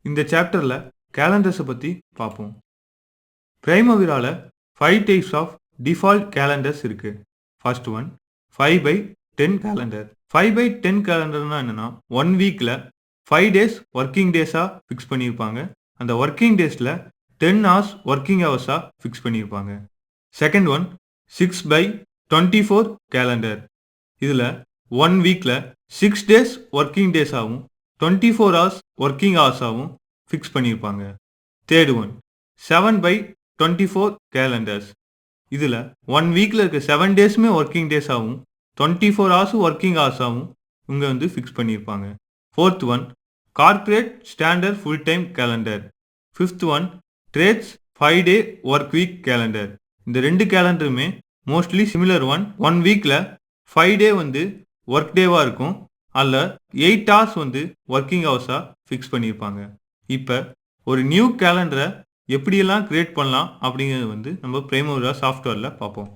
இந்த சாப்டர்ல கேலண்டர்ஸை பத்தி பார்ப்போம். பிரைமவிரால 5 டைப்ஸ் ஆஃப் டிஃபால்ட் கேலண்டர்ஸ் இருக்கு. First one 5/10 calendar. 5/10 கேலண்டர்னா என்னன்னா 1 வீக்ல 5 டேஸ் ஒர்க்கிங் டேஸா ஃபிக்ஸ் பண்ணியிருப்பாங்க. அந்த ஒர்க்கிங் டேஸ்ல 10 hours ஒர்க்கிங் ஹவர்ஸா ஃபிக்ஸ் பண்ணியிருப்பாங்க. Second one 6/24 calendar. இதுல 1 வீக்ல 6 டேஸ் ஒர்க்கிங் டேஸாவும் 24 hours ஒர்க்கிங் ஹவர்ஸாவும் ஃபிக்ஸ் பண்ணியிருப்பாங்க. Third one 7/24 calendars. இதுல 1 வீக்ல இருக்க 7 டேஸுமே ஒர்க்கிங் டேஸாவும் 24 hours ஒர்க்கிங் ஹவர்ஸாவும் இவங்க வந்து ஃபிக்ஸ் பண்ணியிருப்பாங்க. Fourth one corporate standard full time calendar. Fifth one trades 5 day work week calendar. இந்த ரெண்டு கேலண்டருமே மோஸ்ட்லி சிமிலர் ஒன். 1 வீக்ல 5 day வந்து ஒர்க் டேவா இருக்கும். அதில் 8 hours வந்து ஒர்க்கிங் ஹவர்ஸா ஃபிக்ஸ் பண்ணியிருப்பாங்க. இப்போ ஒரு நியூ கேலண்டரை எப்படியெல்லாம் கிரியேட் பண்ணலாம் அப்படிங்கிறது வந்து நம்ம பிரைமவிரா சாஃப்ட்வேரில் பார்ப்போம்.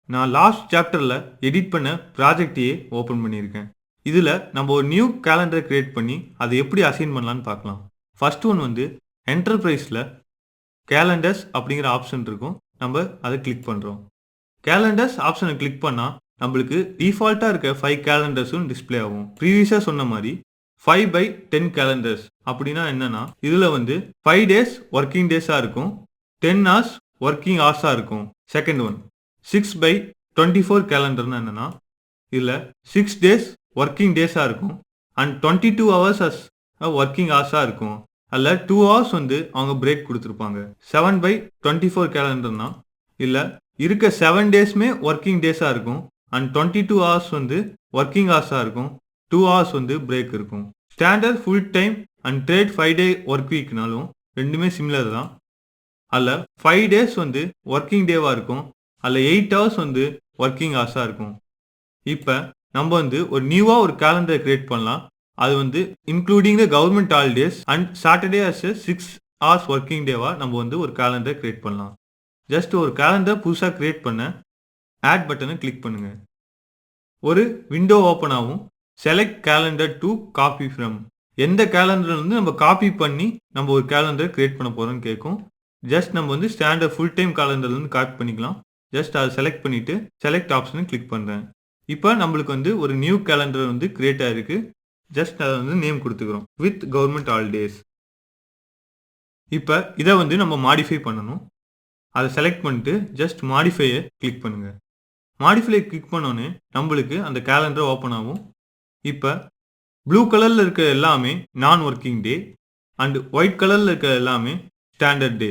நான் லாஸ்ட் சாப்டரில் எடிட் பண்ண ப்ராஜெக்டையே ஓப்பன் பண்ணியிருக்கேன். இதில் நம்ம ஒரு நியூ கேலண்டரை கிரியேட் பண்ணி அதை எப்படி அசைன் பண்ணலான்னு பார்க்கலாம். ஃபர்ஸ்ட் ஒன் வந்து என்டர்பிரைஸில் கேலண்டர்ஸ் அப்படிங்கிற ஆப்ஷன் இருக்கும். நம்ம அதை கிளிக் பண்ணுறோம். கேலண்டர்ஸ் ஆப்ஷனை கிளிக் பண்ணால் நம்மளுக்கு டிஃபால்ட்டாக இருக்க 5 கேலண்டர்ஸும் டிஸ்பிளே ஆகும். ப்ரீவியஸாக சொன்ன மாதிரி 5/10 கேலண்டர்ஸ் அப்படின்னா என்னன்னா இதில் வந்து 5 டேஸ் ஒர்க்கிங் டேஸாக இருக்கும், 10 hours ஒர்க்கிங் ஹவர்ஸாக இருக்கும். செகண்ட் ஒன் 6/24 கேலண்டர்னா என்னன்னா இதில் 6 டேஸ் ஒர்க்கிங் டேஸாக இருக்கும் அண்ட் 22 hours ஒர்க்கிங் ஹவர்ஸாக இருக்கும். அதில் 2 hours வந்து அவங்க பிரேக் கொடுத்துருப்பாங்க. 7/24 கேலண்டர்னா இல்லை இருக்க 7 டேஸுமே ஒர்க்கிங் டேஸாக இருக்கும் அண்ட் 22 hours வந்து ஒர்க்கிங் ஹவர்ஸாக இருக்கும், 2 hours வந்து பிரேக் இருக்கும். Standard full time and trade 5 day work வீக்னாலும் ரெண்டுமே சிமிலர் தான். அதில் 5 days வந்து ஒர்க்கிங் டேவாக இருக்கும், அதில் 8 hours வந்து ஒர்க்கிங் ஹவர்ஸாக இருக்கும். இப்போ நம்ம வந்து ஒரு நியூவாக ஒரு கேலண்டரை கிரியேட் பண்ணலாம். அது வந்து including the government holidays and Saturday as 6 hours working டேவாக நம்ம வந்து ஒரு கேலண்டரை கிரியேட் பண்ணலாம். ஜஸ்ட் ஒரு கேலண்டர் புதுசாக கிரியேட் பண்ண ஆட் பட்டனை கிளிக் பண்ணுங்க. ஒரு விண்டோ ஓப்பன் ஆகும். Select calendar to copy from. எந்த கேலண்டர் வந்து நம்ம காப்பி பண்ணி நம்ம ஒரு கேலண்டர் கிரியேட் பண்ண போறோம்னு கேட்கும். ஜஸ்ட் நம்ம வந்து ஸ்டாண்டர்ட் ஃபுல் டைம் கேலண்டர்ல இருந்து காப்பி பண்ணிக்கலாம். ஜஸ்ட் அதை செலக்ட் பண்ணிட்டு செலக்ட் ஆப்ஷனை கிளிக் பண்றேன். இப்போ நம்மளுக்கு வந்து ஒரு நியூ கேலண்டர் வந்து கிரியேட் ஆயிருக்கு. ஜஸ்ட் அதை வந்து நேம் கொடுத்துக்கிறோம் வித் கவர்மெண்ட் ஹாலிடேஸ். இப்போ இதை வந்து நம்ம மாடிஃபை பண்ணணும். அதை செலக்ட் பண்ணிட்டு ஜஸ்ட் மாடிஃபையை கிளிக் பண்ணுங்க. மாடிஃபை கிளிக் பண்ணோன்னே நம்மளுக்கு அந்த கேலண்டர் ஓப்பன் ஆகும். இப்போ ப்ளூ கலரில் இருக்க எல்லாமே நான் ஒர்க்கிங் டே அண்ட் ஒயிட் கலரில் இருக்க எல்லாமே ஸ்டாண்டர்ட் டே,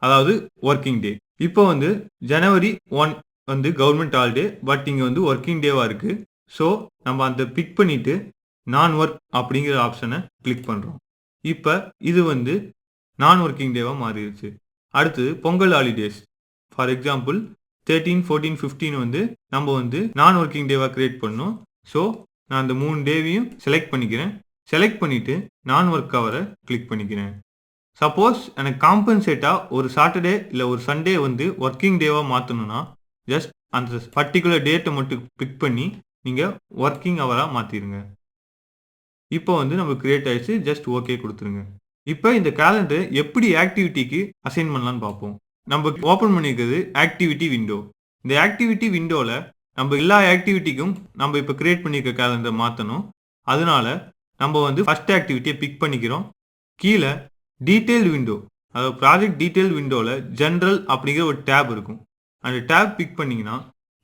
அதாவது ஒர்க்கிங் டே. இப்போ வந்து ஜனவரி 1 வந்து கவர்மெண்ட் ஹாலிடே, பட் இங்கே வந்து ஒர்க்கிங் டேவாக இருக்குது. ஸோ நம்ம அந்த பிக் பண்ணிவிட்டு நான் ஒர்க் அப்படிங்கிற ஆப்ஷனை கிளிக் பண்ணுறோம். இப்போ இது வந்து நான் ஒர்க்கிங் டேவாக மாறிடுச்சு. அடுத்தது பொங்கல் ஹாலிடேஸ். ஃபார் எக்ஸாம்பிள் 13, 14, 15 வந்து நம்ம வந்து நான் ஒர்க்கிங் டேவாக கிரியேட் பண்ணோம். ஸோ நான் அந்த 3 டேவையும் செலக்ட் பண்ணிக்கிறேன். செலக்ட் பண்ணிவிட்டு நான் ஒர்க் ஹவரை கிளிக் பண்ணிக்கிறேன். சப்போஸ் எனக்கு காம்பன்சேட்டாக ஒரு சாட்டர்டே இல்லை ஒரு சண்டே வந்து ஒர்க்கிங் டேவாக மாற்றணும்னா ஜஸ்ட் அந்த பர்டிகுலர் டேட்டை மட்டும் பிக் பண்ணி நீங்கள் ஒர்க்கிங் ஹவராக மாற்றிடுங்க. இப்போ வந்து நம்ம கிரியேட் ஆயிடுச்சு. ஜஸ்ட் ஓகே கொடுத்துருங்க. இப்போ இந்த கேலண்டர் எப்படி ஆக்டிவிட்டிக்கு அசைன் பண்ணலான்னு பார்ப்போம். நம்ம ஓப்பன் பண்ணியிருக்கிறது ஆக்டிவிட்டி விண்டோ. இந்த ஆக்டிவிட்டி விண்டோவில் நம்ம எல்லா ஆக்டிவிட்டிக்கும் நம்ம இப்போ கிரியேட் பண்ணியிருக்க கேலண்டரை மாற்றணும். அதனால நம்ம வந்து ஃபர்ஸ்ட் ஆக்டிவிட்டியை பிக் பண்ணிக்கிறோம். கீழே டீட்டெயில் விண்டோ, அதாவது ப்ராஜெக்ட் டீட்டெயில் விண்டோவில் ஜென்ரல் அப்படிங்கிற ஒரு டேப் இருக்கும். அந்த டேப் பிக் பண்ணிங்கன்னா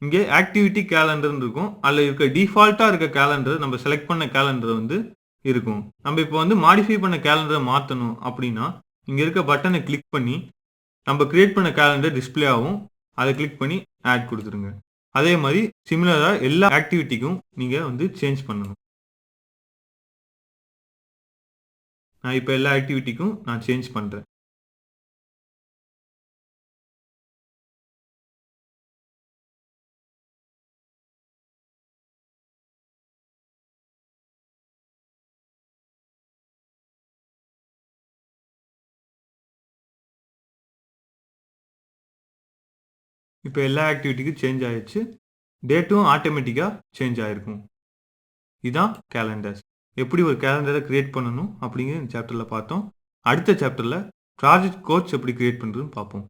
இங்கே ஆக்டிவிட்டி கேலண்டர்னு இருக்கும். அதில் இருக்க டிஃபால்ட்டாக இருக்க கேலண்டர் நம்ம செலக்ட் பண்ண கேலண்டர் வந்து இருக்கும். நம்ம இப்போ வந்து மாடிஃபை பண்ண கேலண்டரை மாற்றணும் அப்படின்னா இங்கே இருக்க பட்டனை கிளிக் பண்ணி நம்ம கிரியேட் பண்ண கேலண்டர் டிஸ்பிளே ஆகும். அதை கிளிக் பண்ணி ஆட் கொடுத்துருங்க. அதே மாதிரி சிமிலராக எல்லா ஆக்டிவிட்டிக்கும் நீங்கள் வந்து சேஞ்ச் பண்ணணும். நான் இப்போ எல்லா ஆக்டிவிட்டிக்கும் நான் சேஞ்ச் பண்ணுறேன். இப்போ எல்லா ஆக்டிவிட்டிக்கும் சேஞ்ச் ஆயிடுச்சு. டேட்டும் ஆட்டோமேட்டிக்காக சேஞ்ச் ஆகிருக்கும். இதுதான் கேலண்டர்ஸ். எப்படி ஒரு கேலண்டரை கிரியேட் பண்ணணும் அப்படிங்கிற இந்த சாப்டரில் பார்த்தோம். அடுத்த சாப்டரில் ப்ராஜெக்ட் கோச் எப்படி கிரியேட் பண்ணுறதுன்னு பார்ப்போம்.